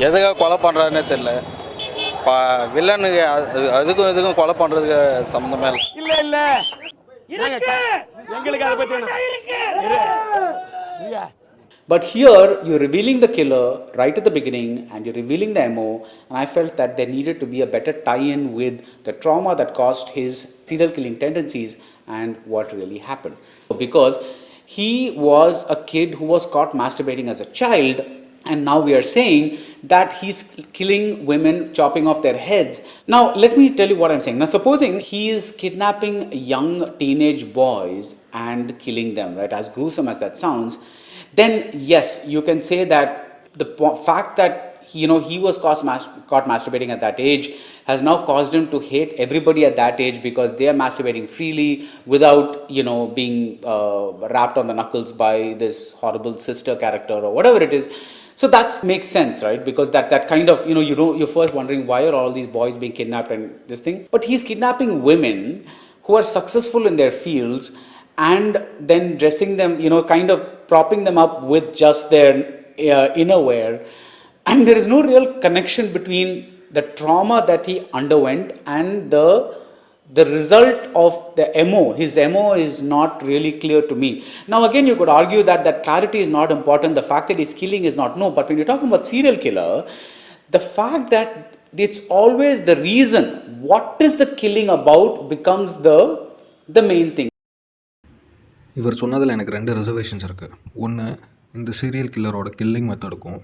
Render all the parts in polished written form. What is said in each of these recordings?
எதுக்காக கொலை பண்ணுறாருன்னே தெரியல. வில்லனுக்கு அதுக்கும் இதுக்கும் கொலை பண்ணுறதுக்கு சம்மந்தமே இல்லை. இல்லை எங்களுக்கு அதை பற்றி But here, you're revealing the killer right at the beginning and you're revealing the MO, and I felt that there needed to be a better tie-in with the trauma that caused his serial killing tendencies and what really happened. Because he was a kid who was caught masturbating as a child, and now we are saying that he's killing women, chopping off their heads. Now, let me tell you what I'm saying. Now, supposing he is kidnapping young teenage boys and killing them, right, as gruesome as that sounds, then yes, you can say that the fact that he was caught masturbating at that age has now caused him to hate everybody at that age because they are masturbating freely without being wrapped on the knuckles by this horrible sister character or whatever it is. So that makes sense, right? Because that kind of you're first wondering why are all these boys being kidnapped and this thing, but he's kidnapping women who are successful in their fields and then dressing them, kind of propping them up with just their innerwear, and there is no real connection between the trauma that he underwent and the result of the MO. His MO is not really clear to me. Now again, you could argue that clarity is not important, the fact that he's killing is not. No, but when you're talking about serial killer, the fact that it's always the reason, what is the killing about, becomes the main thing. இவர் சொன்னதில் எனக்கு 2 reservations இருக்குது. ஒன்று, இந்த serial கில்லரோட killing மெத்தடுக்கும்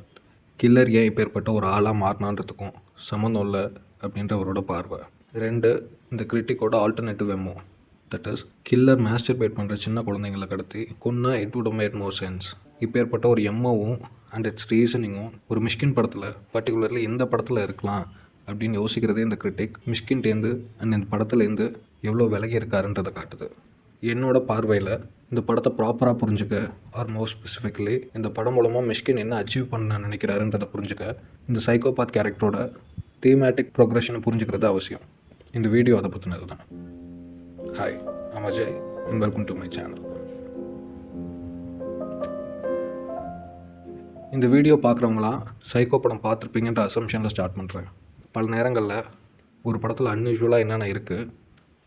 killer ஏன் இப்பேற்பட்ட ஒரு ஆளாக மாறினான்றதுக்கும் சம்மந்தம் இல்லை அப்படின்றவரோட பார்வை. 2, இந்த கிரிட்டிக்கோட alternative MO, that is killer masturbate பண்ணுற சின்ன குழந்தைங்களை கடத்தி கொன்னா it would made more sense. இப்பேற்பட்ட ஒரு எம்மோவும் அண்ட் இட்ஸ் ரீசனிங்கும் ஒரு மிஷ்கின் படத்தில், பர்டிகுலர்லி இந்த படத்தில் இருக்கலாம் அப்படின்னு யோசிக்கிறதே இந்த கிரிட்டிக் மிஷ்கின்டேருந்து அண்ட் இந்த படத்துலேருந்து எவ்வளோ விலகி இருக்காருன்றதை காட்டுது. என்னோட பார்வையில் இந்த படத்தை ப்ராப்பராக புரிஞ்சுக்க, ஆர் மோர் ஸ்பெசிஃபிக்கலி இந்த படம் மூலமாக மிஷ்கின் என்ன அச்சீவ் பண்ண நினைக்கிறாருன்றதை புரிஞ்சுக்க இந்த சைக்கோபாத் கேரக்டரோட தீமேட்டிக் ப்ரோக்ரஷனை புரிஞ்சுக்கிறது அவசியம். இந்த வீடியோ அதை பற்றினது தான். Hi, I'm Ajay and welcome to my channel. இந்த வீடியோ பார்க்குறவங்களாம் சைக்கோ படம் பார்த்துருப்பீங்கன்ற அசம்ஷனில் ஸ்டார்ட் பண்ணுறேன். பல நேரங்களில் ஒரு படத்தில் அன்யூஷுவலாக என்னென்ன இருக்குது,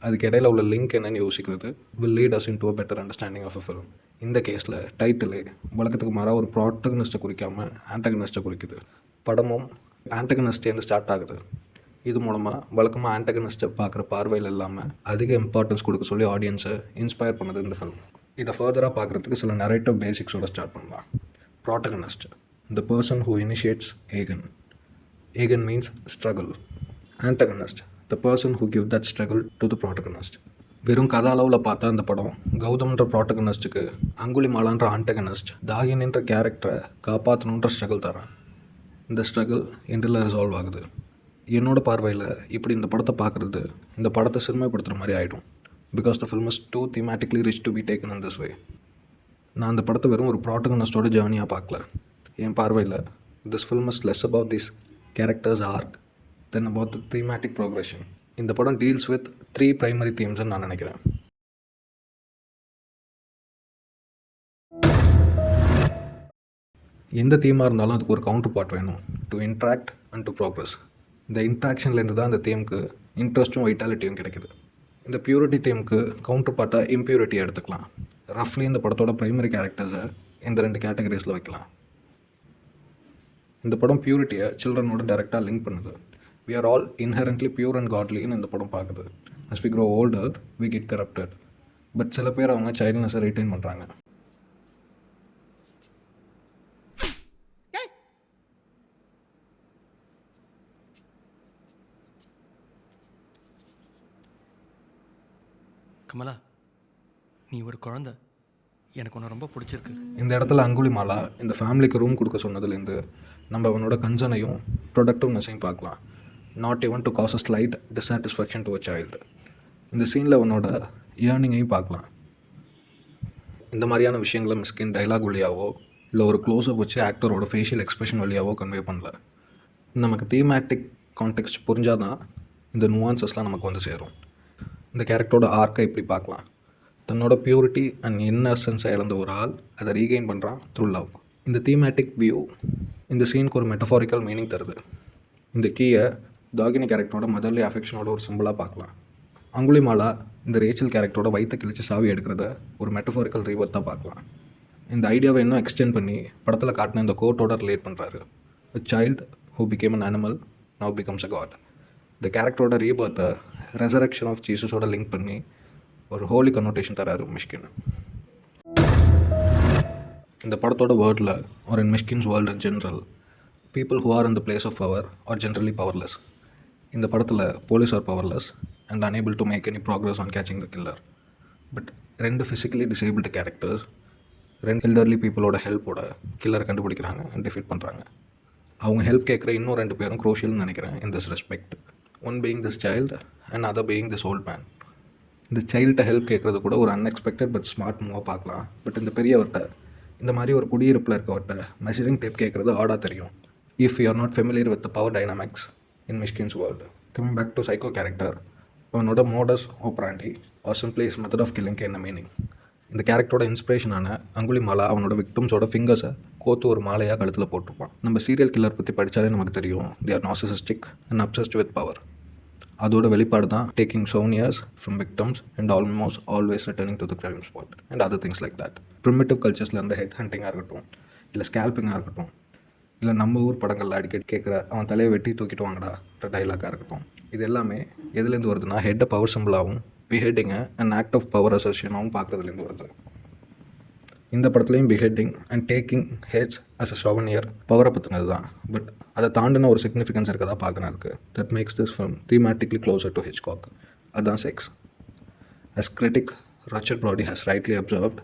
அதுக்கு இடையில் உள்ள லிங்க் என்னென்னு யோசிக்கிறது will lead us into a better understanding of a film. இந்த கேஸில் டைட்டிலே வழக்கத்துக்கு மாறாக ஒரு ப்ராட்டகனிஸ்ட்டை குறிக்காமல் ஆன்டகனிஸ்ட்டை குறிக்குது. படமும் ஆன்டகனிஸ்டேருந்து ஸ்டார்ட் ஆகுது. இது மூலமாக வழக்கமாக ஆன்டகனிஸ்ட்டை பார்க்குற பார்வையில் இல்லாமல் அதிக இம்பார்ட்டன்ஸ் கொடுக்க சொல்லி ஆடியன்ஸை இன்ஸ்பயர் பண்ணுது இந்த ஃபிலிம். இதை ஃபர்தராக பார்க்குறதுக்கு சில நரேட்டிவ் பேசிக்ஸோட ஸ்டார்ட் பண்ணலாம். ப்ராட்டகனிஸ்ட், the person who initiates Egan. Egan means struggle. Antagonist, the person who gives that struggle to the protagonist. வெறும் கதை அளவில் பார்த்தா இந்த படம் கௌதம்ன்ற ப்ராட்டகனிஸ்ட்டுக்கு அங்குலிமாலான்ற ஆன்டகனிஸ்ட் தாகினின்ற கேரக்டரை காப்பாற்றணுன்ற ஸ்ட்ரகிள் தரான். இந்த ஸ்ட்ரகிள் எண்டில் ரிசால்வ் ஆகுது. என்னோட பார்வையில் இப்படி இந்த படத்தை பார்க்குறது இந்த படத்தை சிறுமைப்படுத்துகிற மாதிரி ஆகிடும். Because the film is too thematically rich to be taken in this way. நான் அந்த படத்தை வெறும் ஒரு ப்ராட்டகனிஸ்டோட ஜேர்னியாக பார்க்கல. என் பார்வையில் this film is less about this character's arc than about the thematic progression. இந்த படம் deals with 3 primary themes நான் நினைக்கிறேன். எந்த தீமாக இருந்தாலும் அதுக்கு ஒரு கவுண்டர் பார்ட் வேணும். To interact and to progress. இந்த இன்ட்ராக்ஷன்லேருந்து தான் இந்த தீமுக்கு இன்ட்ரெஸ்ட்டும் வைட்டாலிட்டியும் கிடைக்குது. இந்த பியூரிட்டி தீமுக்கு கவுண்டர் பார்ட்டாக இம்ப்யூரிட்டியை எடுத்துக்கலாம். ரஃப்லி இந்த படத்தோட ப்ரைமரி கேரக்டர்ஸை இந்த 2 கேட்டகரிஸில் வைக்கலாம். இந்த படம் பியூரிட்டியை சில்ட்ரனோட டைரெக்டாக லிங்க் பண்ணுது. We are all inherently pure and godly in இந்த படம் பார்க்குது. As we grow older, we get corrupted. But சில பேர் அவங்க சைல்ட்னஸை ரிட்டைன் பண்ணுறாங்க. கமலா, நீ ஒரு குழந்தை, எனக்கு ஒன்று ரொம்ப பிடிச்சிருக்கு. இந்த இடத்துல அங்குலிமாலா இந்த ஃபேமிலிக்கு ரூம் கொடுக்க சொன்னதுலேருந்து நம்ம அவனோட கன்சர்னையும் ப்ரொடக்டிவ்னஸையும் பார்க்கலாம். Not even to cause a slight dissatisfaction to a child. இந்த சீனில் அவனோட ஏர்னிங்கையும் பார்க்கலாம். இந்த மாதிரியான விஷயங்களை மிஸ்கின் டைலாக் வழியாவோ இல்லை ஒரு க்ளோஸ்அப் வச்சு ஆக்டரோட ஃபேஷியல் எக்ஸ்பிரஷன் வழியாவோ கன்வே பண்ணல. நமக்கு தீமேட்டிக் கான்டெக்ஸ்ட் புரிஞ்சால் தான் இந்த நுவான்சஸ்லாம் நமக்கு வந்து சேரும். இந்த கேரக்டரோட ஆர்க்கை இப்படி பார்க்கலாம். தன்னோட பியூரிட்டி அண்ட் இன்னசென்ஸை இழந்த ஒரு ஆள் அதை ரீகெயின் பண்ணுறான் த்ரூ லவ். இந்த தீமேட்டிக் வியூ இந்த சீனுக்கு ஒரு மெட்டஃபாரிக்கல் மீனிங் தருது. இந்த கீயை தாகினி கேரக்டரோட மதர்லி அஃபெக்ஷனோட ஒரு சிம்பிளாக பார்க்கலாம். அங்குலிமாலா இந்த ரேச்சல் கேரக்டரோட வயிற்றை கிழிச்சு சாவி எடுக்கிறத ஒரு மெட்டஃபாரிக்கல் ரீபர்த்தாக பார்க்கலாம். இந்த ஐடியாவை இன்னும் எக்ஸ்டெண்ட் பண்ணி படத்தில் காட்டின இந்த கோட்டோட ரிலேட் பண்ணுறாரு. A child who became an animal now becomes a god. இந்த கேரக்டரோட ரீபர்த்தை ரெசரக்ஷன் ஆஃப் ஜீசஸோட லிங்க் பண்ணி ஒரு ஹோலி கன்னோட்டேஷன் தராரு மிஷ்கின். இந்த படத்தோட வேர்ல்டில் ஒரு in Mysskin's world in general, people who are in the place of power are generally powerless. இந்த படத்தில் police are powerless and unable to make any progress on catching the killer. But 2 physically disabled characters 2 elderly பீப்புளோட ஹெல்ப்போட கில்லரை கண்டுபிடிக்கிறாங்க and defeat பண்ணுறாங்க. அவங்க help கேட்குற இன்னும் 2 பேரும் க்ரோஷியல்னு நினைக்கிறேன் in this respect. One being this child and other being this old man. இந்த சைல்ட்டை ஹெல்ப் கேட்குறது கூட ஒரு அன்எக்ஸ்பெக்டட் பட் ஸ்மார்ட் மூவாக பார்க்கலாம். பட் இந்த பெரியவர்கிட்ட, இந்த மாதிரி ஒரு குடியிருப்பில் இருக்கவர்கிட்ட மெஷரிங் டேப் கேட்குறது ஆடாக தெரியும். If you are not familiar with the power dynamics in Mysskin's world. Coming back to psycho character, அவனோட modus operandi or simply his method of கில்லிங்க்கு என்ன மீனிங்? இந்த கேரக்டரோட இன்ஸ்பிரேஷனான அங்குலிமாலா அவனோட விக்டிம்ஸோட ஃபிங்கர்ஸை கோத்து ஒரு மாலையாக கழுத்தில் போட்டிருப்பான். நம்ம சீரியல் கில்லர் பற்றி படித்தாலே நமக்கு தெரியும், they are narcissistic and obsessed with power. அதோட வெளிப்பாடு தான் taking souvenirs from victims and almost always returning to the crime spot and other things like that. primitive culturesல இருந்த ஹெட் ஹண்டிங்காக இருக்கட்டும், இல்லை ஸ்கேல்பிங்காக இருக்கட்டும், இல்லை நம்ம ஊர் படங்களில் அடிக்கடி கேட்குற அவன் தலையை வெட்டி தூக்கிட்டு வாங்கடா டைலாக்காக இருக்கட்டும், இது எல்லாமே எதுலேருந்து வருதுன்னா ஹெட்டை பவர் சிம்பிளாகவும் பிஹெட்டிங்கை அண்ட் ஆக்ட் ஆஃப் பவர் அசோசியனாகவும் பார்க்குறதுலேருந்து வருது. இந்த படத்துலையும் beheading and taking heads as a souvenir பவரை பற்றினது தான். பட் அதை தாண்டின ஒரு சிக்னிஃபிகன்ஸ் இருக்கதா பார்க்குறேன். அதுக்கு that makes this film thematically closer to Hitchcock. அதுதான் sex. As critic Richard Brody has rightly observed,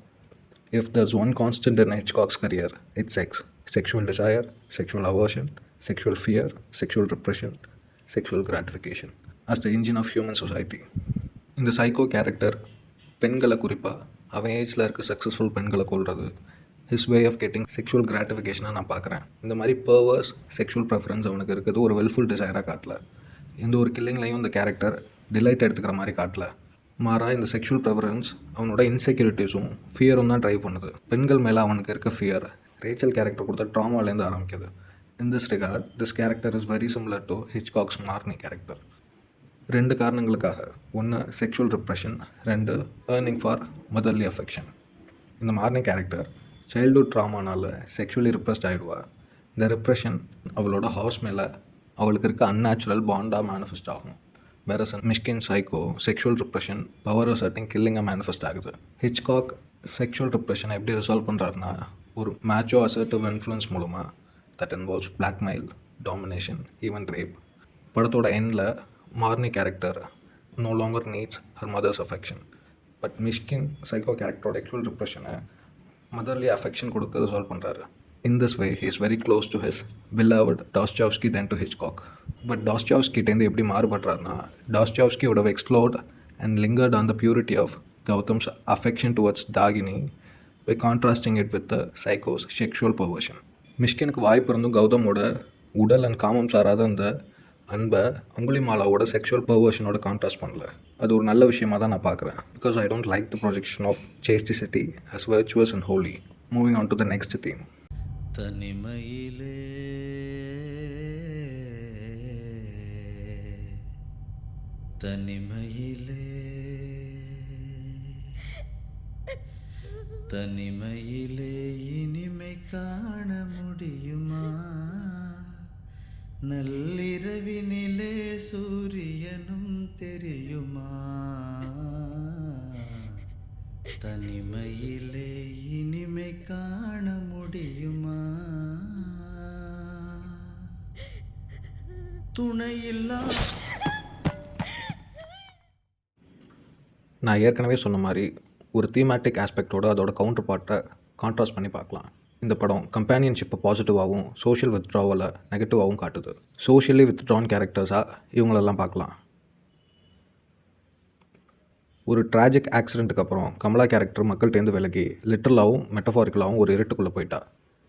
if there's one constant in Hitchcock's career, it's sex. Sexual desire, sexual aversion, sexual fear, sexual repression, sexual gratification as the engine of human society. இந்த psycho character பெண்களை, குறிப்பாக அவன் ஏஜில் இருக்க successful பெண்களை கொள்வது his way of getting sexual கிராட்டிஃபிகேஷனாக நான் பார்க்குறேன். இந்த மாதிரி பர்வர்ஸ் செக்ஷுவல் ப்ரெஃபரன்ஸ் அவனுக்கு இருக்கிறது ஒரு வெல்ஃபுல் டிசைராக காட்டல. எந்த ஒரு கில்லிங்லையும் இந்த கேரக்டர் டிலைட் எடுத்துக்கிற மாதிரி காட்டல. மாறா இந்த செக்ஷுவல் ப்ரெஃபரன்ஸ் அவனோட இன்செக்யூரிட்டிஸும் ஃபியரும் தான் ட்ரைவ் பண்ணுது. பெண்கள் மேலே அவனுக்கு இருக்க ஃபியர் ரேச்சல் கேரக்டர் கொடுத்த ட்ராமாலேருந்து ஆரம்பிக்குது. In this regard this character is very similar to Hitchcock's Marnie character. 2 காரணங்களுக்காக. 1 sexual repression, 2 yearning for motherly affection. இந்த மார்னி கேரக்டர் சைல்டுஹுட் ட்ராமானால் செக்ஷுவலி ரிப்ரெஸ்ட் ஆகிடுவா. இந்த ரிப்ரெஷன் அவளோட ஹவுஸ் மேலே அவளுக்கு இருக்க அன்நேச்சுரல் பாண்டாக மேனிஃபெஸ்ட் ஆகும். வேற Mysskin psycho sexual repression power asserting கில்லிங்காக மேனிஃபெஸ்ட் ஆகுது. ஹிச்காக் செக்ஷுவல் ரிப்ரெஷனை எப்படி ரிசால்வ் பண்ணுறாருன்னா ஒரு மேச்சோ அசர்ட்டிவ் இன்ஃப்ளூயன்ஸ் மூலமாக that involves blackmail, domination, even rape. படத்தோட எண்டில் Marnie character no longer needs her mother's affection. But Mysskin psycho கேரக்டரோட செக்ஷுவல் ரிப்ரெஷனை மதர்லி அஃபெக்ஷன் கொடுத்து ரிசால்வ் பண்ணுறாரு. In this way, he is very close to his beloved Dostoevsky than to Hitchcock. But Dostoevsky-டேருந்து எப்படி மாறுபடுறாருன்னா Dostoevsky would have explored and lingered on the purity of Gautam's affection towards Dagini by contrasting it with the psycho's sexual perversion. மிஷ்கினுக்கு வாய்ப்பு இருந்தும் கௌதமோட உடல் and காமம் சாராத அந்த அன்பை அங்குலிமாலாவோட sexual பர்வர்ஷனோட contrast பண்ணல. அது ஒரு நல்ல விஷயமாக தான் நான் பார்க்குறேன். Because I don't like the projection of chastity as virtuous and holy. Moving on to the next theme. தனிமையிலே தனிமையிலே தனிமையிலே இனிமை காண முடியுமா? நள்ளிரவினிலே சூரியனும் தெரியுமா? தனிமையிலே இனிமை காண முடியுமா? துணையில்லா. நான் ஏற்கனவே சொன்ன மாதிரி ஒரு தீமேட்டிக் ஆஸ்பெக்டோட அதோட கவுண்டர் பார்ட்டை கான்ட்ராஸ்ட் பண்ணி பார்க்கலாம். இந்த படம் கம்பேனியன்ஷிப்பை பாசிட்டிவாகவும் சோஷியல் வித்ட்ராவலை நெகட்டிவாகவும் காட்டுது. சோஷியலி வித்ட்ரான் கேரக்டர்ஸாக இவங்களெல்லாம் பார்க்கலாம். ஒரு ட்ராஜிக் ஆக்சிடெண்ட்டுக்கு அப்புறம் கமலா கேரக்டர் மக்கள்கிட்டேருந்து விலகி லிட்டரலாகவும் மெட்டஃபாரிக்கலாகவும் ஒரு இருட்டுக்குள்ளே போயிட்டா.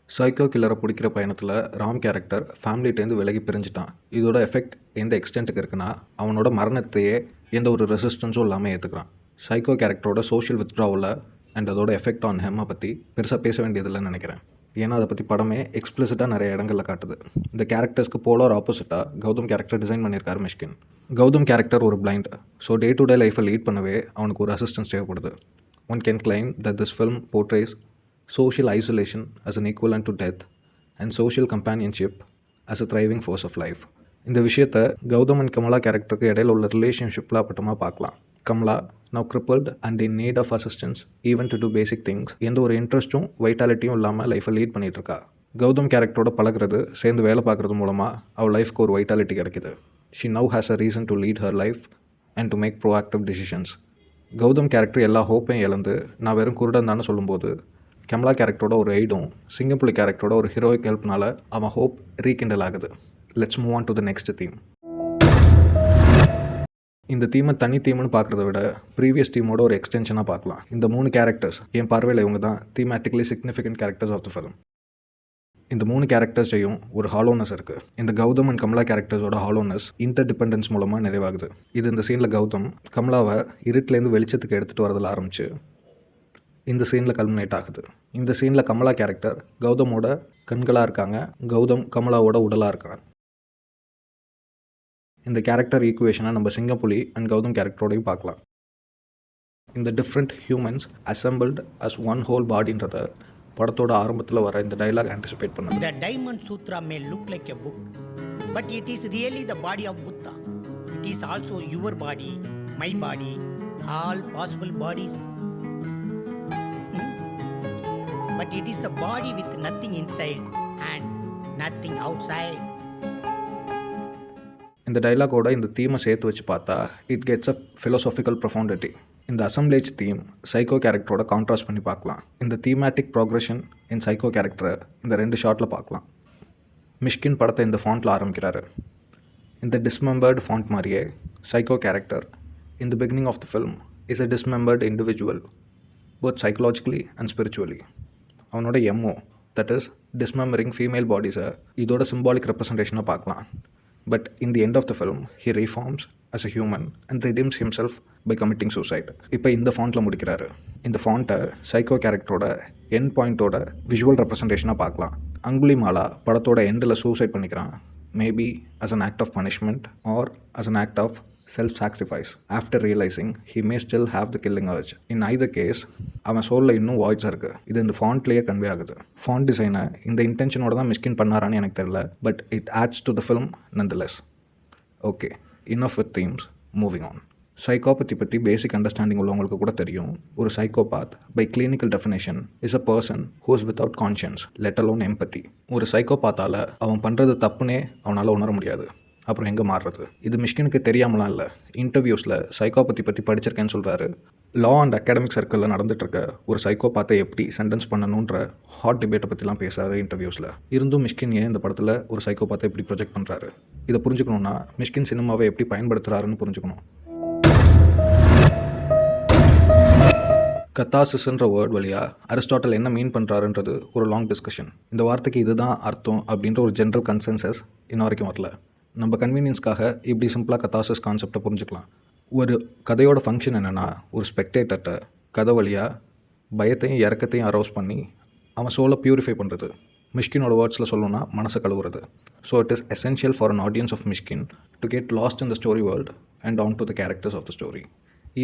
சைக்கோ கில்லரை பிடிக்கிற பயணத்தில் ராம் கேரக்டர் ஃபேமிலிகிட்டேருந்து விலகி பிரிஞ்சிட்டான். இதோட எஃபெக்ட் எந்த எக்ஸ்டென்ட்டுக்கு இருக்குன்னா அவனோட மரணத்தையே எந்த ஒரு ரெசிஸ்டன்ஸும் இல்லாமல் ஏற்றுக்கிறான். சைக்கோ கேரக்டரோட சோஷியல் வித்ட்ராவலை அண்ட் அதோட எஃபெக்ட் ஆன் ஹெம்மை பற்றி பெருசாக பேச வேண்டியதில்லைன்னு நினைக்கிறேன். ஏன்னா அதை பற்றி படமே எக்ஸ்பிளிசிட்டாக நிறைய இடங்களில் காட்டுது. இந்த கேரக்டர்ஸ்க்கு போலார் ஆப்போசிட்டாக கௌதம் கேரக்டர் டிசைன் பண்ணியிருக்காரு மிஷ்கின். கௌதம் கேரக்டர் ஒரு blind. So day to day லைஃப்பை லீட் பண்ணவே அவனுக்கு ஒரு அசிஸ்டன்ஸ் தேவைப்படுது. One can claim that this film portrays social isolation as an equivalent to death and social companionship as a thriving force of life. இந்த விஷயத்தை Gautham and Kamala கேரக்டருக்கு இடையில உள்ள ரிலேஷன்ஷிப்பில் அப்பட்டமாக பார்க்கலாம். Kamala now crippled and in need of assistance even to do basic things. எந்த ஒரு இன்ட்ரெஸ்ட்டும் வைட்டாலிட்டியும் இல்லாமல் லைஃப்பை லீட் பண்ணிகிட்ருக்கா. கௌதம் கேரக்டரோட பழகிறது, சேர்ந்து வேலை பார்க்குறது மூலமாக அவள் லைஃப்க்கு ஒரு வைட்டாலிட்டி கிடைக்கிது. She now has a reason to lead her life and to make proactive decisions. Gautham character எல்லா ஹோப்பையும் இழந்து நான் வெறும் குருடன் தானே சொல்லும்போது, கமலா கேரக்டரோட ஒரு எய்டும் சிங்கப்புலி கேரக்டரோட ஒரு ஹீரோயிக் ஹெல்ப்னால அவன் ஹோப் ரீகிண்டல் ஆகுது. Let's move on to the next theme. இந்த தீமை தனி தீம்னு பார்க்குறத விட ப்ரீவியஸ் தீமோட ஒரு எக்ஸ்டென்ஷனாக பார்க்கலாம். இந்த 3 கேரக்டர்ஸ் என் பார்வையில் இவங்க தான் thematically significant characters of the film. இந்த 3 கேரக்டர்ஸையும் ஒரு ஹாலோனஸ் இருக்குது. இந்த கௌதம் அண்ட் கமலா கேரக்டர்ஸோட ஹாலோனஸ் இன்டர் டிபெண்டன்ஸ் மூலமாக நிறைவாகுது. இது இந்த சீனில் கௌதம் கமலாவை இருட்டிலேருந்து வெளிச்சத்துக்கு எடுத்துகிட்டு வரதில் ஆரம்பிச்சு இந்த சீனில் கல்மினேட் ஆகுது. இந்த சீனில் கமலா கேரக்டர் கௌதமோட கண்களாக இருக்காங்க, கௌதம் கமலாவோட உடலாக இருக்காங்க. இந்த கேரக்டர் ஈக்குவேஷனை நம்ம சிங்கப்புலி அண்ட் கௌதம் கேரக்டரோடையும் பார்க்கலாம். இந்த different humans assembled as one whole பாடின்றத படத்தோட ஆரம்பத்தில் வர இந்த டைலாக் ஆன்டிசிபேட் பண்ணாங்க. The Diamond Sutra may look like a book, but it is really the body of Buddha. It is also your body, my body, all possible bodies. But it is the body with nothing inside and nothing outside. இந்த டைலாகோட இந்த தீமை சேர்த்து வச்சு பார்த்தா it gets a philosophical ப்ரொஃபவுண்டிட்டி. இந்த assemblage theme psycho கேரக்டரோட contrast பண்ணி பார்க்கலாம். இந்த தீமேட்டிக் ப்ரோக்ரஷன் இன் சைக்கோ கேரக்டரை இந்த 2 ஷாட்டில் பார்க்கலாம். மிஷ்கின் படத்தை இந்த ஃபாண்ட்டில் ஆரம்பிக்கிறாரு. இந்த டிஸ்மெம்பர்டு ஃபாண்ட் மாதிரியே psycho character in the beginning of the film is a dismembered individual both psychologically and spiritually. அவனோட MO that is dismembering female பாடிஸை இதோட சிம்பாலிக் ரெப்ரசன்டேஷனாக பார்க்கலாம். But in the end of the film he reforms as a human and redeems himself by committing suicide. இப்போ இந்த ஃபாண்ட்டில் முடிக்கிறாரு. இந்த ஃபாண்ட்டை சைக்கோ கேரக்டரோட எண்ட் பாயிண்ட்டோட விஷுவல் ரெப்ரசன்டேஷனாக பார்க்கலாம். அங்குலிமாலா படத்தோட எண்டில் சூசைட் பண்ணிக்கிறான். Maybe as an act of punishment or as an act of self-sacrifice after realizing he may still have the killing urge. In either case அவன் சோலில் இன்னும் வாய்ட்ஸ் இருக்குது. இது இந்த ஃபாண்ட்லேயே கன்வே ஆகுது. ஃபாண்ட் டிசைனை இந்த இன்டென்ஷனோட தான் மிஷ்கின் பண்ணாரான்னு எனக்கு தெரியல, but it adds to the film nonetheless. Okay, enough with themes, moving on. Psychopathy பற்றி பேசிக் அண்டர்ஸ்டாண்டிங் உள்ளவங்களுக்கு கூட தெரியும். ஒரு psychopath by clinical definition is a person who is without conscience let alone empathy. ஒரு சைக்கோபாத்தால் அவன் பண்ணுறது தப்புனே அவனால் உணர முடியாது. அப்புறம் எங்கே மாறுறது? இது மிஷ்கினுக்கு தெரியாமலாம் இல்லை. இன்டர்வியூஸில் சைக்கோபதி பற்றி படிச்சிருக்கேன்னு சொல்கிறாரு. லா அண்ட் அகாடமிக் சர்க்கிளில் நடந்துகிட்ருக்க ஒரு சைக்கோபாத்தை எப்படி சென்டென்ஸ் பண்ணணுன்ற ஹாட் டிபேட்டை பற்றிலாம் பேசுகிறாரு இன்டர்வியூஸில். இருந்தும் மிஷ்கின் ஏன் இந்த படத்தில் ஒரு சைக்கோபாத்தை எப்படி ப்ரொஜெக்ட் பண்ணுறாரு? இதை புரிஞ்சுக்கணுன்னா மிஷ்கின் சினிமாவை எப்படி பயன்படுத்துகிறாருன்னு புரிஞ்சுக்கணும். கத்தாசிஸ்ன்ற வேர்ட் வழியாக அரிஸ்டாட்டல் என்ன மீன் பண்ணுறாருன்றது ஒரு லாங் டிஸ்கஷன். இந்த வார்த்தைக்கு இதுதான் அர்த்தம் அப்படின்ற ஒரு ஜென்ரல் கன்சென்சஸ் இன்ன வரைக்கும் வரல. நம்ம கன்வீனியன்ஸ்க்காக இப்படி சிம்பிளாக கத்தாசிஸ் கான்செப்டை புரிஞ்சுக்கலாம். ஒரு கதையோட ஃபங்க்ஷன் என்னென்னா, ஒரு ஸ்பெக்டேட்டர்கிட்ட கதை வழியாக பயத்தையும் இறக்கத்தையும் அரோஸ் பண்ணி அவன் சோலை பியூரிஃபை பண்ணுறது. மிஷ்கினோட வேர்ட்ஸில் சொல்லணும்னா மனசை கழுவுறது. So it is essential for an audience of Mysskin to get lost in the story world and on to the characters of the story.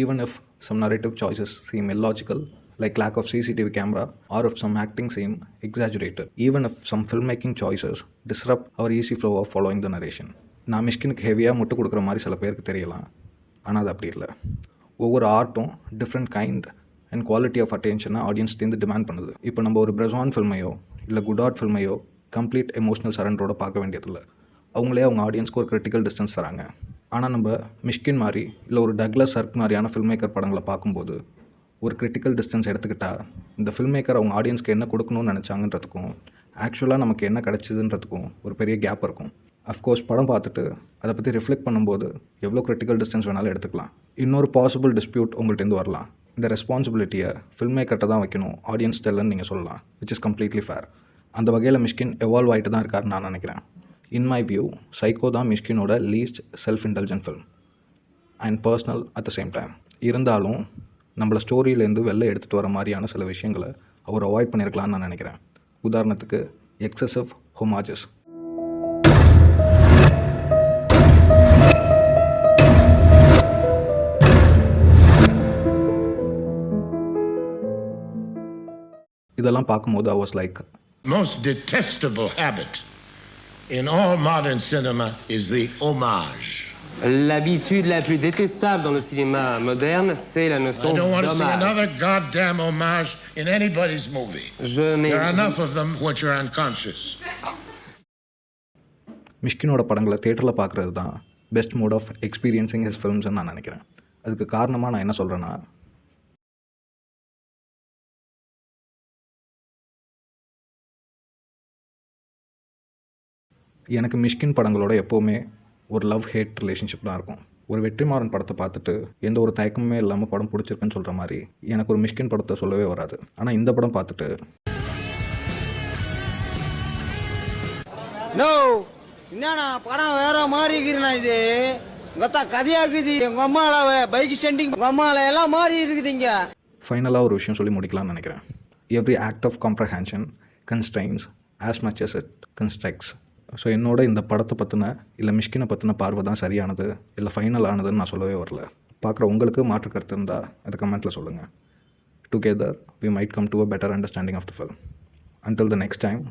Even if some narrative choices seem illogical, like lack of CCTV camera, or if some acting seem exaggerated, even if some filmmaking choices disrupt our easy flow of following the narration. நான் மிஷ்கினுக்கு ஹெவியாக முட்டு கொடுக்குற மாதிரி சில பேருக்கு தெரியலாம், ஆனால் அது அப்படி இல்லை. ஒவ்வொரு ஆர்ட்டும் different kind and quality of அட்டென்ஷனை ஆடியன்ஸ்லேருந்து டிமாண்ட் பண்ணுது. இப்போ நம்ம ஒரு பிரசான் ஃபில்மையோ இல்லை குட் ஆர்ட் ஃபில்மையோ கம்ப்ளீட் எமோஷனல் சரண்டரோட பார்க்க வேண்டியதில்லை. அவங்களே அவங்க ஆடியன்ஸ்க்கு ஒரு கிரிட்டிக்கல் டிஸ்டன்ஸ் தராங்க. ஆனால் நம்ம மிஷ்கின் மாதிரி இல்லை ஒரு டக்ளஸ் சர்க் மாதிரியான ஃபில்ம்மேக்கர் படங்களை பார்க்கும்போது ஒரு கிரிட்டிக்கல் டிஸ்டன்ஸ் எடுத்துக்கிட்டால் இந்த ஃபில்ம்மேக்கர் அவங்க ஆடியன்ஸ்க்கு என்ன கொடுக்கணும்னு நினச்சாங்கன்றதுக்கும் ஆக்சுவலாக நமக்கு என்ன கிடச்சிதுன்றதுக்கும் ஒரு பெரிய கேப் இருக்கும். அஃப்கோர்ஸ் படம் பார்த்துட்டு அதை பற்றி ரிஃப்ளெக்ட் பண்ணும்போது எவ்வளோ கிரிட்டிக்கல் டிஸ்டன்ஸ் வேணாலும் எடுத்துக்கலாம். இன்னொரு பாசிபிள் டிஸ்பியூட் உங்கள்கிட்டருந்து வரலாம். இந்த ரெஸ்பான்சிபிலிட்டியை ஃபில்ம்மேக்கர்கிட்ட தான் வைக்கணும், ஆடியன்ஸ் டெல்லன்னு நீங்கள் சொல்லலாம், விச் இஸ் கம்ப்ளீட்லி ஃபேர். அந்த வகையில் மிஷ்கின் எவால்வ் ஆகிட்டு தான் இருக்காருன்னு நான் நினைக்கிறேன். In my view, Psycho தான் மிஷ்கினோட least self intelligent film and personal at the same time. இருந்தாலும் நம்மளை ஸ்டோரியிலேருந்து வெளில எடுத்துகிட்டு வர மாதிரியான சில விஷயங்களை அவர் அவாய்ட் பண்ணியிருக்கலான்னு நான் நினைக்கிறேன். உதாரணத்துக்கு எக்ஸசிவ் ஹோமாஜஸ். இதெல்லாம் பார்க்கும்போது I was like, Most detestable habit in all modern cinema is the homage. L'habitude la plus détestable dans le cinéma moderne, c'est la I notion don't want to see d'hommage. another goddamn homage in anybody's movie. There are enough of them which are unconscious. மிஷ்கினோட படங்களை தேட்டரில் பார்க்குறது தான் best mode of experiencing his ஃபிலிம்ஸ்ன்னு நான் நினைக்கிறேன். அதுக்கு காரணமாக நான் என்ன சொல்கிறேன்னா, எனக்கு மிஷ்கின் படங்களோட எப்போவுமே ஒரு லவ் ஹேட் ரிலேஷன்ஷிப் தான் இருக்கும். ஒரு வெற்றிமாறன் படத்தை பார்த்துட்டு எந்த ஒரு தயக்கமே இல்லாமல் படம் பிடிச்சிருக்குன்னு சொல்கிற மாதிரி எனக்கு ஒரு மிஷ்கின் படத்தை சொல்லவே வராது. ஆனால் இந்த படம் பார்த்துட்டு என்னண்ணா படம் வேற மாதிரி இருக்குண்ணா. இது மொத்த கதையாக்குது. எங்க அம்மால பைக் ஸ்டாண்டிங் உங்க அம்மால எல்லாம் மாறி இருக்குதுங்க. ஃபைனலாக ஒரு விஷயம் சொல்லி முடிக்கலாம்னு நினைக்கிறேன். Every act of comprehension constrains as much as it constructs. So என்னோட இந்த படத்தை பற்றின இல்லை மிஷ்கினை பற்றின பார்வை தான் சரியானது இல்லை ஃபைனல் ஆனதுன்னு நான் சொல்லவே வரல. பார்க்குற உங்களுக்கு மாற்று கருத்து இருந்தால் அதை கமெண்ட்டில் சொல்லுங்கள். Together we might come to a better understanding of the film. Until the next time,